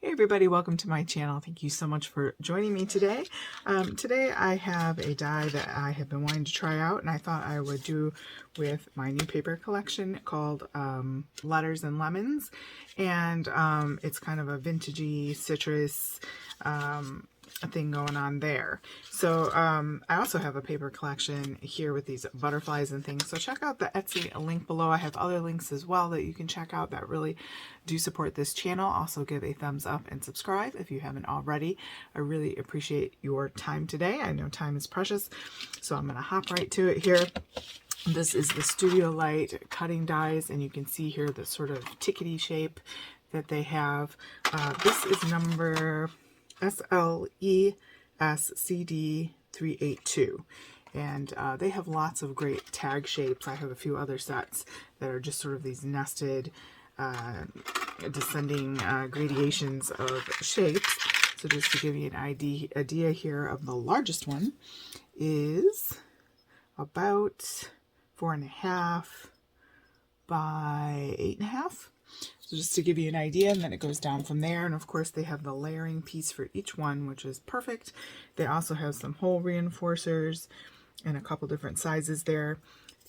Hey everybody, welcome to my channel. Thank you so much for joining me today. Today I have a die that I have been wanting to try out, and I thought I would do with my new paper collection called Letters and Lemons. And it's kind of a vintagey citrus thing going on there. So I also have a paper collection here with these butterflies and things. So check out the Etsy link below. I have other links as well that you can check out that really do support this channel. Also give a thumbs up and subscribe if you haven't already. I really appreciate your time today. I know time is precious, so I'm going to hop right to it here. This is the Studio Light cutting dies, and you can see here the sort of tickety shape that they have. This is number SLESCD382, and they have lots of great tag shapes. I have a few other sets that are just sort of these nested descending gradations of shapes. So just to give you an idea here of the largest one is about 4.5 by 8.5. So just to give you an idea, and then it goes down from there. And of course they have the layering piece for each one, which is perfect. They also have some hole reinforcers and a couple different sizes there.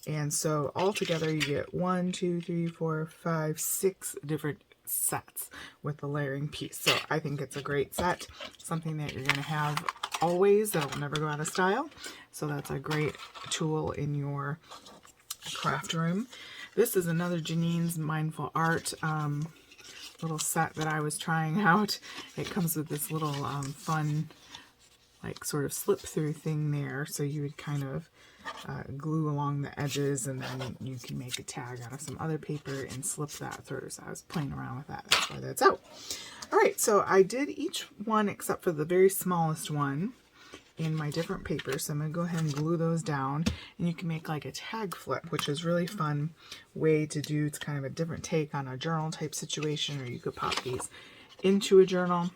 And so all together you get 1, 2, 3, 4, 5, 6 different sets with the layering piece. So I think it's a great set, something that you're going to have always, that'll never go out of style. So that's a great tool in your craft room. This is another Janine's Mindful Art little set that I was trying out. It comes with this little fun, like, sort of slip through thing there. So you would kind of glue along the edges, and then you can make a tag out of some other paper and slip that through. So I was playing around with that. That's why that's out. All right, so I did each one except for the very smallest one in my different papers. So I'm going to go ahead and glue those down, and you can make like a tag flip, which is really fun way to do. It's kind of a different take on a journal type situation, or you could pop these into a journal.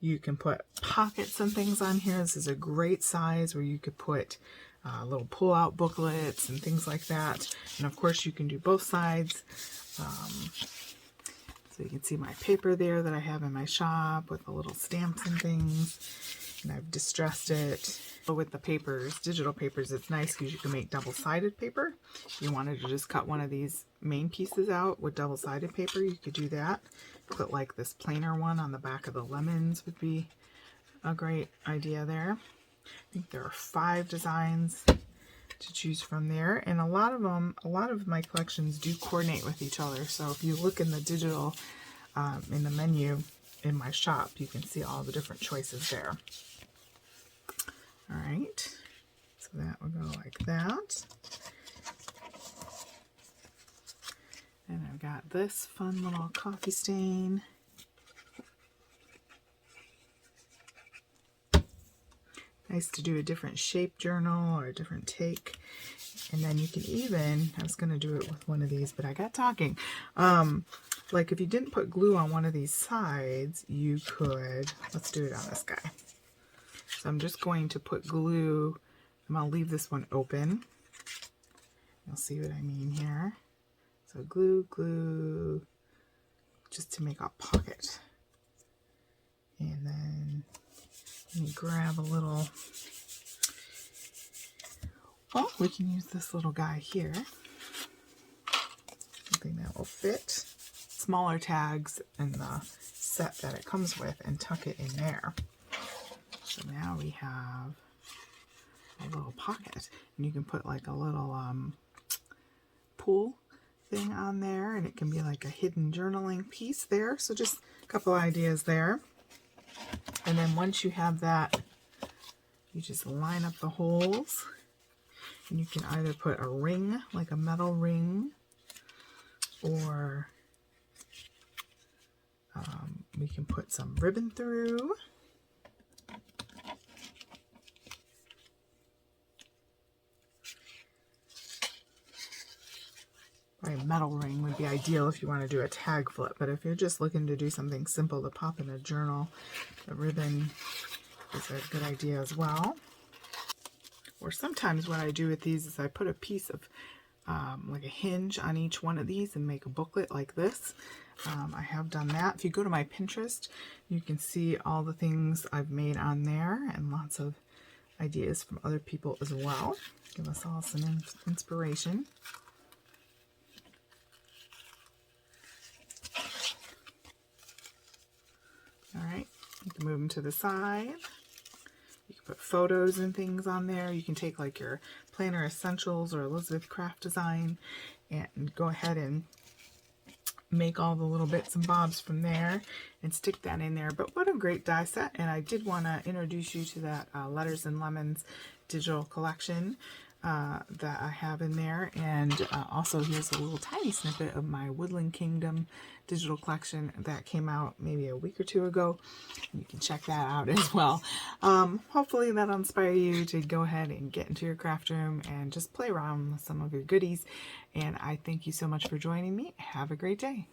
You can put pockets and things on here. This is a great size where you could put little pull-out booklets and things like that. And of course you can do both sides. So you can see my paper there that I have in my shop with the little stamps and things. And I've distressed it. But with the papers, digital papers, it's nice because you can make double-sided paper. If you wanted to just cut one of these main pieces out with double-sided paper, you could do that. Put like this plainer one on the back of the lemons would be a great idea there. I think there are 5 designs to choose from there, and a lot of my collections do coordinate with each other. So if you look in the digital in the menu in my shop, you can see all the different choices there. All right, so that will go like that. And I've got this fun little coffee stain. Nice to do a different shape journal or a different take. And then you can even, I was going to do it with one of these, but I got talking. Like if you didn't put glue on one of these sides, you could, let's do it on this guy. So I'm just going to put glue, I'm going to leave this one open. You'll see what I mean here. So glue, just to make a pocket. And then let me grab a little, well, we can use this little guy here. Something that will fit. Smaller tags in the set that it comes with, and tuck it in there. So now we have a little pocket. And you can put like a little pool thing on there, and it can be like a hidden journaling piece there. So just a couple ideas there. And then once you have that, you just line up the holes, and you can either put a ring, like a metal ring, or we can put some ribbon through. A metal ring would be ideal if you want to do a tag flip, but if you're just looking to do something simple to pop in a journal, the ribbon is a good idea as well. Or sometimes what I do with these is I put a piece of like a hinge on each one of these and make a booklet like this. I have done that. If you go to my Pinterest, you can see all the things I've made on there and lots of ideas from other people as well. Give us all some inspiration. All right, you can move them to the side. You can put photos and things on there. You can take like your Planner Essentials or Elizabeth Craft Design and go ahead and make all the little bits and bobs from there and stick that in there. But what a great die set. And I did want to introduce you to that Letters and Lemons digital collection that I have in there. And also here's a little tiny snippet of my Woodland Kingdom digital collection that came out maybe a week or two ago. You can check that out as well. Hopefully that'll inspire you to go ahead and get into your craft room and just play around with some of your goodies. And I thank you so much for joining me. Have a great day.